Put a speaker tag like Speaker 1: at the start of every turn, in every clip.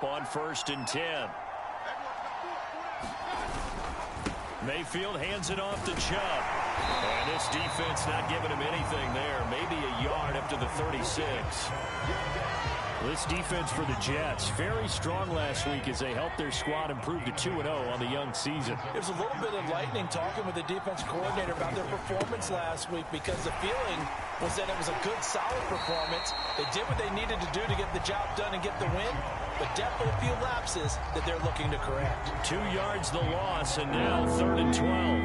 Speaker 1: On 1st and 10. Mayfield hands it off to Chubb. And this defense not giving him anything there. Maybe a yard up to the 36. This defense for the Jets, very strong last week as they helped their squad improve to 2-0 on the young season.
Speaker 2: There's a little bit of lightning talking with the defense coordinator about their performance last week because the feeling was that it was a good, solid performance. They did what they needed to do to get the job done and get the win, but definitely a few lapses that they're looking to correct.
Speaker 1: 2 yards the loss, and now 3rd and 12.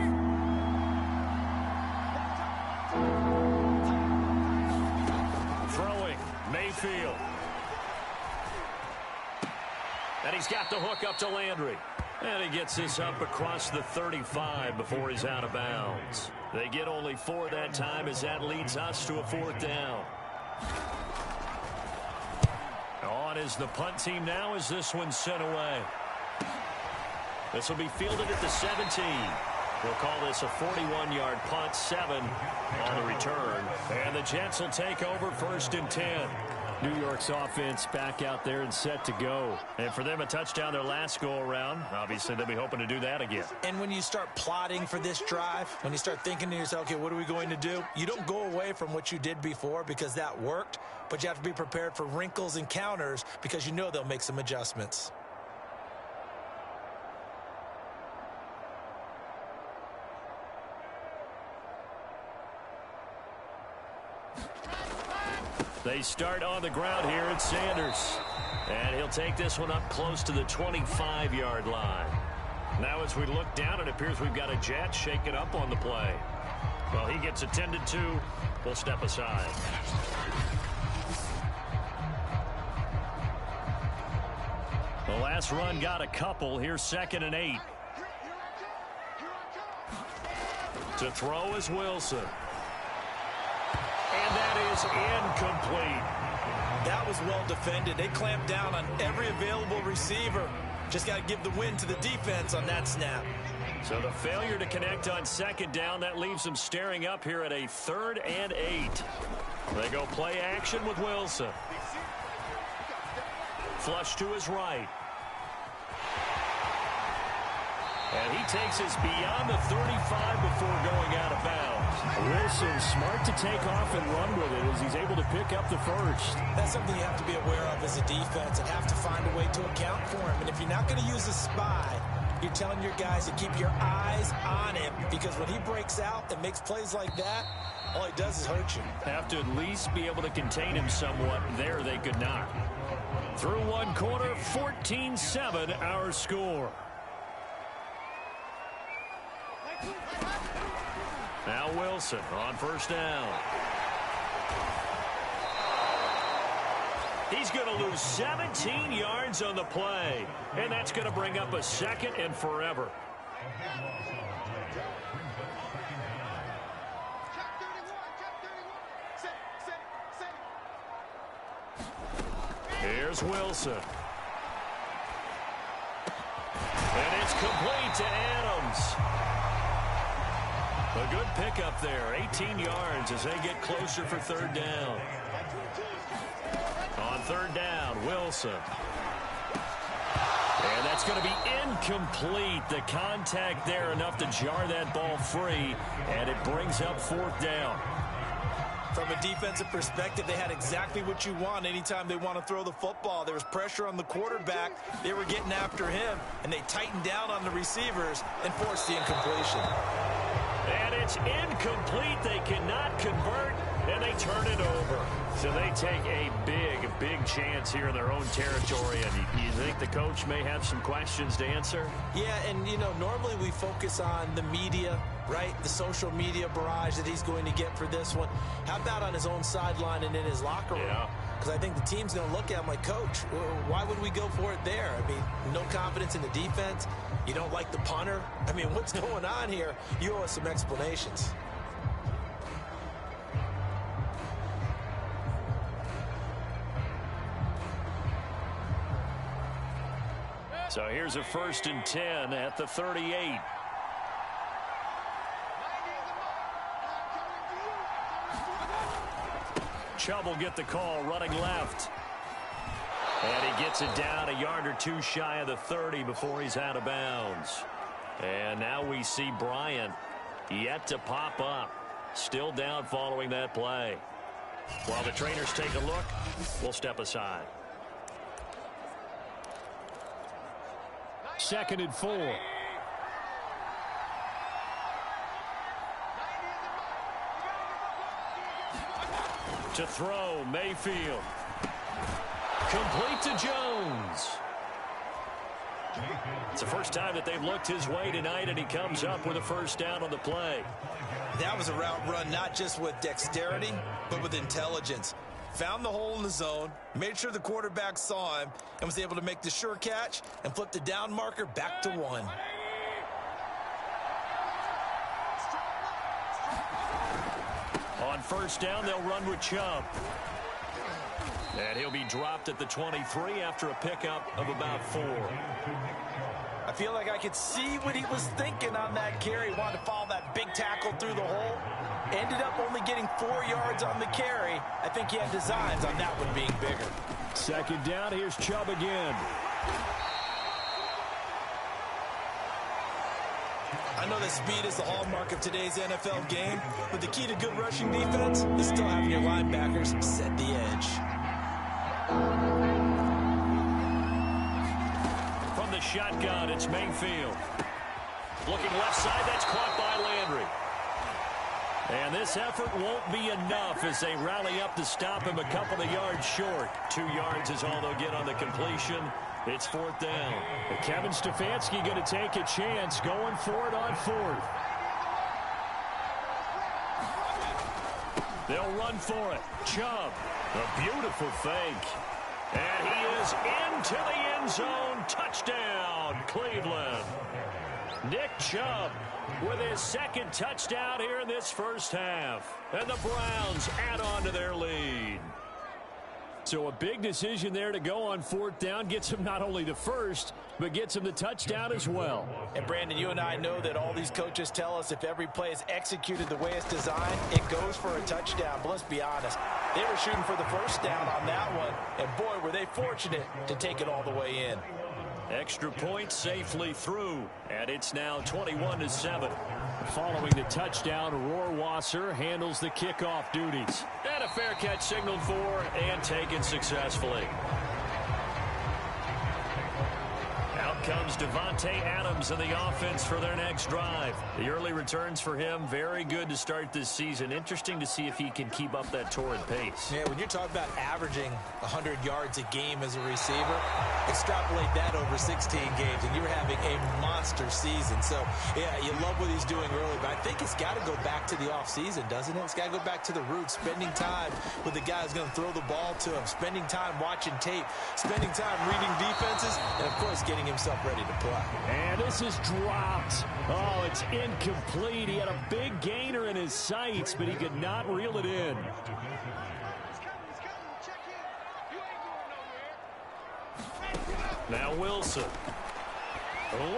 Speaker 1: Throwing, Mayfield. And he's got the hook up to Landry. And he gets this up across the 35 before he's out of bounds. They get only 4 that time as that leads us to a 4th down. On is the punt team now as this one's sent away. This will be fielded at the 17. We'll call this a 41-yard punt, 7 on the return. And the Jets will take over 1st and 10. New York's offense back out there and set to go. And for them, a touchdown their last go-around. Obviously, they'll be hoping to do that again.
Speaker 2: And when you start plotting for this drive, when you start thinking to yourself, okay, what are we going to do? You don't go away from what you did before because that worked, but you have to be prepared for wrinkles and counters because you know they'll make some adjustments.
Speaker 1: They start on the ground here at Sanders. And he'll take this one up close to the 25-yard line. Now as we look down, it appears we've got a Jet shaking up on the play. Well, he gets attended to. We'll step aside. The last run got a couple. Here's 2nd and 8. To throw is Wilson. And that is incomplete.
Speaker 2: That was well defended. They clamped down on every available receiver. Just got to give the win to the defense on that snap.
Speaker 1: So the failure to connect on 2nd down, that leaves them staring up here at a 3rd and 8. They go play action with Wilson. Flush to his right. And he takes us beyond the 35 before going out of bounds. Wilson smart to take off and run with it as he's able to pick up the 1st.
Speaker 2: That's something you have to be aware of as a defense and have to find a way to account for him. And if you're not going to use a spy, you're telling your guys to keep your eyes on him because when he breaks out and makes plays like that, all he does is hurt you.
Speaker 1: Have to at least be able to contain him somewhat. There they could not. Through one quarter, 14-7 our score. Now Wilson on 1st down. He's going to lose 17 yards on the play. And that's going to bring up a 2nd and forever. Here's Wilson. And it's complete to Adams. A good pickup there, 18 yards as they get closer for 3rd down. On 3rd down, Wilson. And that's going to be incomplete. The contact there enough to jar that ball free, and it brings up 4th down.
Speaker 2: From a defensive perspective, they had exactly what you want anytime they want to throw the football. There was pressure on the quarterback. They were getting after him, and they tightened down on the receivers and forced the incompletion.
Speaker 1: And it's incomplete. They cannot convert, and they turn it over. So they take a big chance here in their own territory. And you think the coach may have some questions to answer?
Speaker 2: Yeah, and, you know, normally we focus on the media, right? The social media barrage that he's going to get for this one. How about on his own sideline and in his locker room?
Speaker 1: Yeah.
Speaker 2: Because I think the team's going to look at him like, Coach, why would we go for it there? I mean, no confidence in the defense. You don't like the punter. I mean, what's going on here? You owe us some explanations.
Speaker 1: So here's a 1st and 10 at the 38. Chubb will get the call running left. And he gets it down a yard or two shy of the 30 before he's out of bounds. And now we see Bryant yet to pop up. Still down following that play. While the trainers take a look, we'll step aside.
Speaker 3: 2nd and 4.
Speaker 1: To throw, Mayfield. Complete to Jones. It's the first time that they've looked his way tonight, and he comes up with a first down on the play.
Speaker 2: That was a route run not just with dexterity, but with intelligence. Found the hole in the zone, made sure the quarterback saw him, and was able to make the sure catch and flip the down marker back to 1.
Speaker 1: On first down, they'll run with Chubb. And he'll be dropped at the 23 after a pickup of about 4.
Speaker 2: I feel like I could see what he was thinking on that carry. Wanted to follow that big tackle through the hole. Ended up only getting 4 yards on the carry. I think he had designs on that one being bigger.
Speaker 3: 2nd down, here's Chubb again.
Speaker 2: I know that speed is the hallmark of today's NFL game, but the key to good rushing defense is still having your linebackers set the edge.
Speaker 1: From the shotgun, it's Mayfield. Looking left side, that's caught by Landry. And this effort won't be enough as they rally up to stop him a couple of yards short. 2 yards is all they'll get on the completion. It's 4th down.
Speaker 3: And Kevin Stefanski going to take a chance going for it on 4th.
Speaker 1: They'll run for it. Chubb, a beautiful fake. And he is into the end zone. Touchdown, Cleveland. Nick Chubb with his 2nd touchdown here in this first half. And the Browns add on to their lead.
Speaker 3: So a big decision there to go on 4th down. Gets him not only the first, but gets him the touchdown as well.
Speaker 2: And Brandon, you and I know that all these coaches tell us if every play is executed the way it's designed, it goes for a touchdown. But let's be honest, they were shooting for the first down on that one. And boy, were they fortunate to take it all the way in.
Speaker 1: Extra point safely through, and it's now 21-7.
Speaker 3: Following the touchdown, Rohrwasser handles the kickoff duties.
Speaker 1: And a fair catch signaled for and taken successfully. Out comes Devontae Adams in the offense for their next drive. The early returns for him, very good to start this season. Interesting to see if he can keep up that torrid pace.
Speaker 2: Yeah, when you're talking about averaging 100 yards a game as a receiver, extrapolate that over 16 games, and you're having a monster season. So, yeah, you love what he's doing early, but I think it's got to go back to the offseason, doesn't it? It's got to go back to the roots, spending time with the guy who's going to throw the ball to him, spending time watching tape, spending time reading defenses, and, of course, getting himself ready to play.
Speaker 3: And this is dropped. Oh, it's incomplete. He had a big gainer in his sights, but he could not reel it in.
Speaker 1: Now Wilson.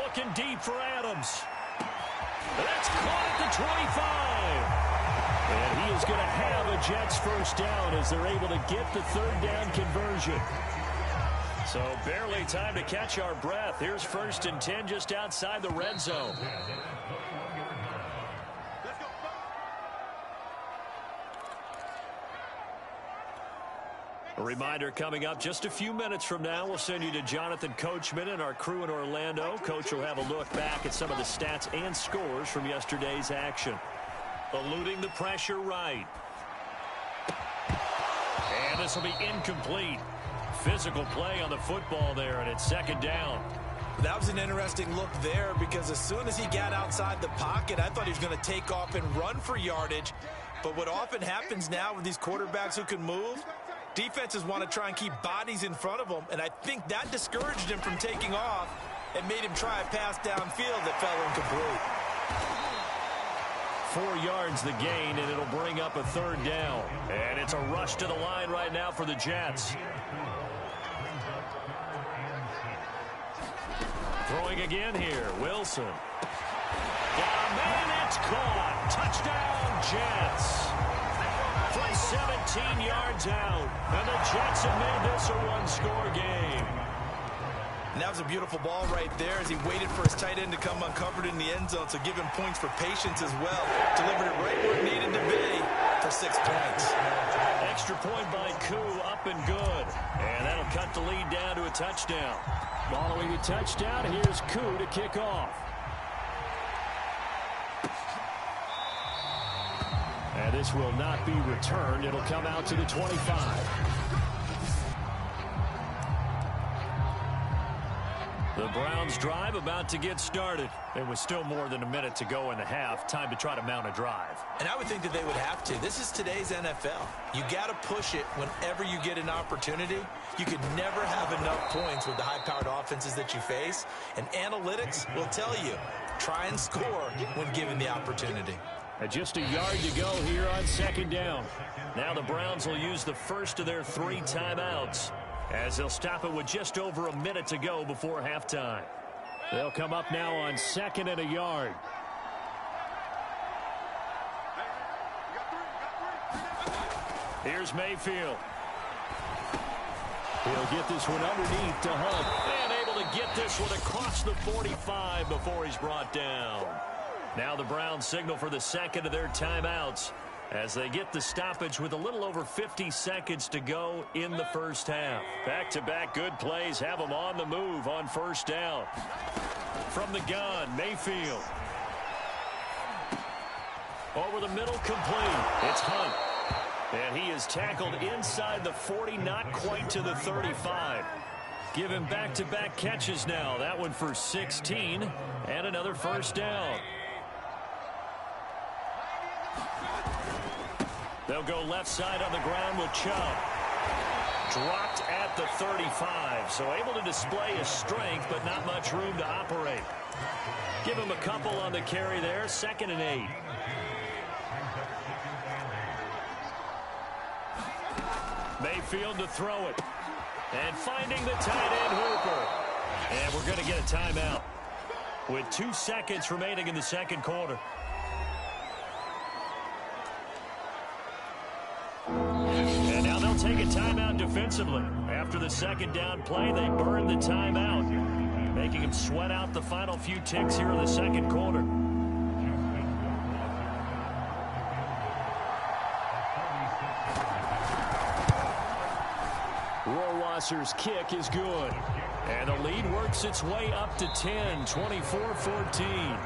Speaker 1: Looking deep for Adams. That's caught at the 25. And he is going to have a Jets first down as they're able to get the 3rd down conversion. So barely time to catch our breath. Here's 1st and 10 just outside the red zone. A reminder coming up just a few minutes from now, we'll send you to Jonathan Coachman and our crew in Orlando. Coach will have a look back at some of the stats and scores from yesterday's action. Eluding the pressure right. And this will be incomplete. Physical play on the football there, and it's 2nd down.
Speaker 2: That was an interesting look there because as soon as he got outside the pocket, I thought he was going to take off and run for yardage. But what often happens now with these quarterbacks who can move, defenses want to try and keep bodies in front of them, and I think that discouraged him from taking off and made him try a pass downfield that fell incomplete.
Speaker 1: 4 yards the gain, and it'll bring up a 3rd down. And it's a rush to the line right now for the Jets. Throwing again here, Wilson. Got a man, it's caught. Touchdown, Jets. from 17 yards out. And the Jets have made this a one-score game.
Speaker 2: And that was a beautiful ball right there as he waited for his tight end to come uncovered in the end zone, so give him points for patience as well. Delivered it right where it needed to be for 6 points.
Speaker 1: Extra point by Koo, up and good. And that'll cut the lead down to a touchdown.
Speaker 3: Following a touchdown, here's Koo to kick off. And this will not be returned. It'll come out to the 25.
Speaker 1: The Browns drive about to get started. There was still more than a minute to go in the half. Time to try to mount a drive.
Speaker 2: And I would think that they would have to. This is today's NFL. You got to push it whenever you get an opportunity. You could never have enough points with the high-powered offenses that you face. And analytics will tell you, try and score when given the opportunity.
Speaker 3: And just a yard to go here on second down.
Speaker 1: Now the Browns will use the first of their 3 timeouts, as they'll stop it with just over a minute to go before halftime.
Speaker 3: They'll come up now on second and a yard.
Speaker 1: Here's Mayfield.
Speaker 3: He'll get this one underneath to Hunt.
Speaker 1: And able to get this one across the 45 before he's brought down. Now the Browns signal for the second of their timeouts, as they get the stoppage with a little over 50 seconds to go in the first half. Back-to-back good plays have them on the move on first down. From the gun, Mayfield. Over the middle, complete. It's Hunt. And he is tackled inside the 40, not quite to the 35. Give him back-to-back catches now. That one for 16 and another first down. They'll go left side on the ground with Chubb. Dropped at the 35, so able to display his strength, but not much room to operate. Give him a couple on the carry there, 2nd and 8. Mayfield to throw it. And finding the tight end Hooper. And we're going to get a timeout with 2 seconds remaining in the second quarter. And now they'll take a timeout defensively. After the second down play, they burn the timeout, making him sweat out the final few ticks here in the second quarter.
Speaker 3: Rohrwasser's kick is good.
Speaker 1: And the lead works its way up to 10, 24-14.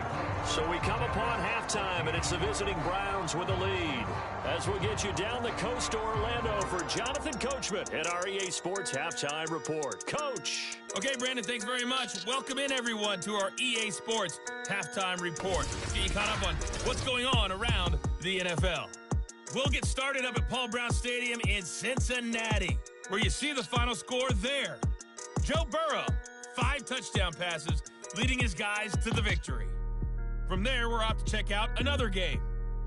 Speaker 1: So we come upon halftime, and it's the visiting Browns with the lead. As we'll get you down the coast to Orlando for Jonathan Coachman at our EA Sports Halftime Report. Coach.
Speaker 4: Okay, Brandon, thanks very much. Welcome in, everyone, to our EA Sports Halftime Report. Get you caught up on what's going on around the NFL. We'll get started up at Paul Brown Stadium in Cincinnati, where you see the final score there. Joe Burrow, 5 touchdown passes, leading his guys to the victory. From there, we're off to check out another game.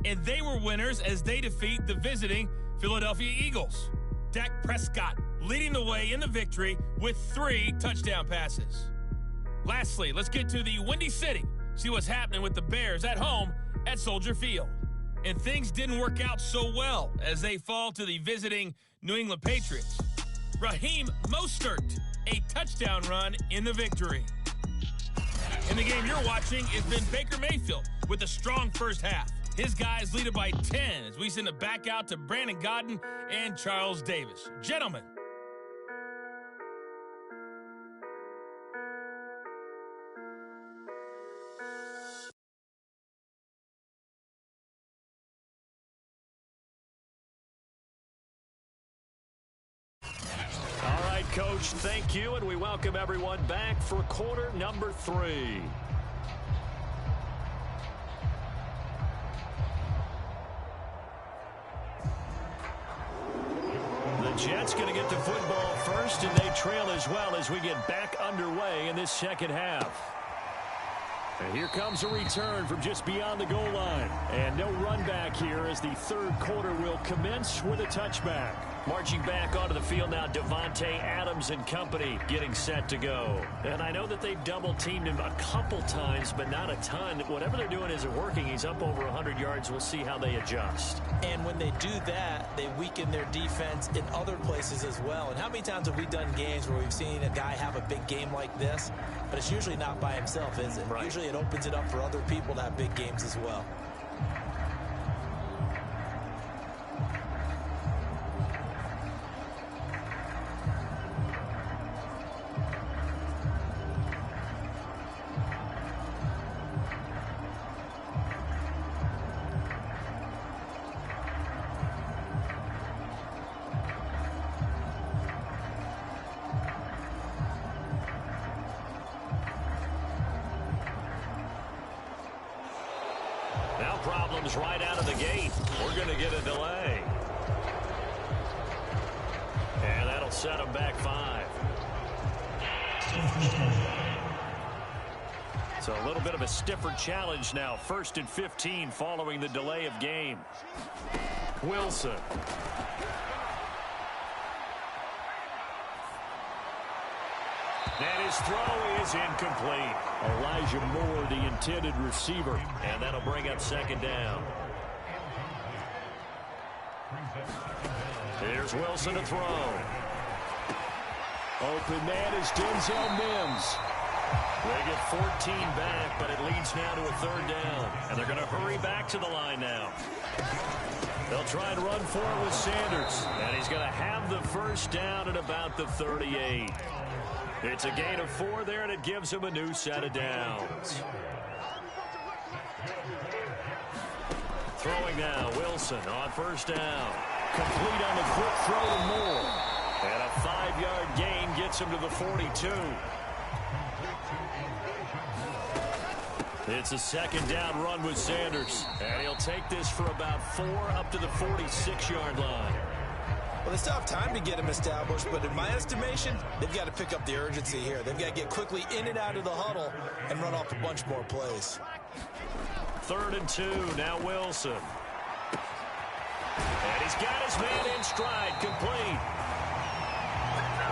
Speaker 4: And they were winners as they defeat the visiting Philadelphia Eagles. Dak Prescott leading the way in the victory with 3 touchdown passes. Lastly, let's get to the Windy City, see what's happening with the Bears at home at Soldier Field. And things didn't work out so well as they fall to the visiting New England Patriots. Raheem Mostert, a touchdown run in the victory. In the game you're watching has been Baker Mayfield with a strong first half. His guys lead it by 10 as we send it back out to Brandon Godden and Charles Davis. Gentlemen.
Speaker 1: All right, Coach, thank you, and we welcome everyone back for quarter number 3. The Jets going to get the football first, and they trail as well as we get back underway in this second half. And here comes a return from just beyond the goal line. And no run back here as the third quarter will commence with a touchback. Marching back onto the field now, Devontae Adams and company getting set to go. And I know that they've double-teamed him a couple times, but not a ton. Whatever they're doing isn't working. He's up over 100 yards. We'll see how they adjust.
Speaker 2: And when they do that, they weaken their defense in other places as well. And how many times have we done games where we've seen a guy have a big game like this? But it's usually not by himself, is it?
Speaker 1: Right.
Speaker 2: Usually it opens it up for other people to have big games as well.
Speaker 1: Now problems right out of the gate. We're going to get a delay. And that'll set them back 5. So a little bit of a stiffer challenge now. 1st and 15 following the delay of game. Wilson. And his throw is incomplete.
Speaker 3: Elijah Moore, the intended receiver.
Speaker 1: And that'll bring up 2nd down. Here's Wilson to throw.
Speaker 3: Open man is Denzel Mims.
Speaker 1: They get 14 back, but it leads now to a 3rd down. And they're going to hurry back to the line now. They'll try and run for it with Sanders. And he's going to have the 1st down at about the 38. It's a gain of 4 there, and it gives him a new set of downs. Throwing now, Wilson on 1st down.
Speaker 3: Complete on the quick throw to Moore.
Speaker 1: And a 5-yard gain gets him to the 42. It's a 2nd down run with Sanders. And he'll take this for about 4 up to the 46-yard line.
Speaker 2: Well, they still have time to get him established, but in my estimation, they've got to pick up the urgency here. They've got to get quickly in and out of the huddle and run off a bunch more plays.
Speaker 1: 3rd and 2, now Wilson. And he's got his man in stride, complete.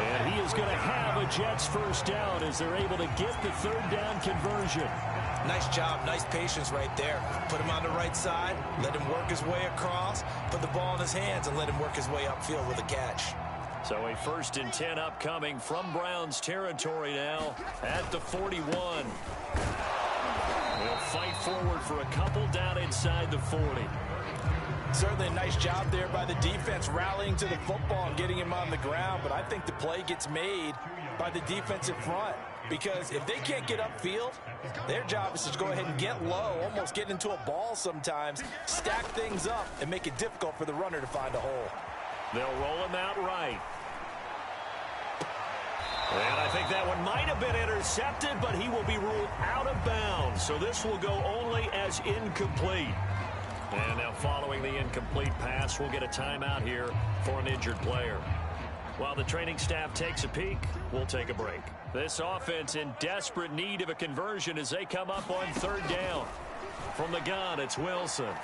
Speaker 3: And he is going to have a Jets 1st down as they're able to get the 3rd down conversion.
Speaker 2: Nice job, nice patience right there. Put him on the right side, let him work his way across, put the ball in his hands, and let him work his way upfield with a catch.
Speaker 1: So a 1st and 10 upcoming from Browns territory now at the 41. They'll fight forward for a couple down inside the 40.
Speaker 2: Certainly a nice job there by the defense rallying to the football and getting him on the ground, but I think the play gets made by the defensive front. Because if they can't get upfield, their job is to go ahead and get low, almost get into a ball sometimes, stack things up, and make it difficult for the runner to find a hole.
Speaker 1: They'll roll him out right. And I think that one might have been intercepted, but he will be ruled out of bounds. So this will go only as incomplete. And now following the incomplete pass, we'll get a timeout here for an injured player. While the training staff takes a peek, we'll take a break. This offense in desperate need of a conversion as they come up on 3rd down. From the gun, it's Wilson. And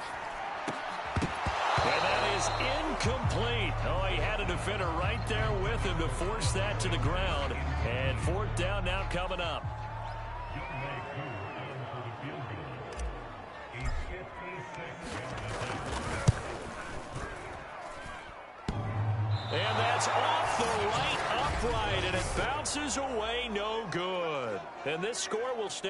Speaker 1: that is incomplete. Oh, he had a defender right there with him to force that to the ground. And 4th down now coming up. And that's off the right upright, and it bounces away no good. And this score will stay.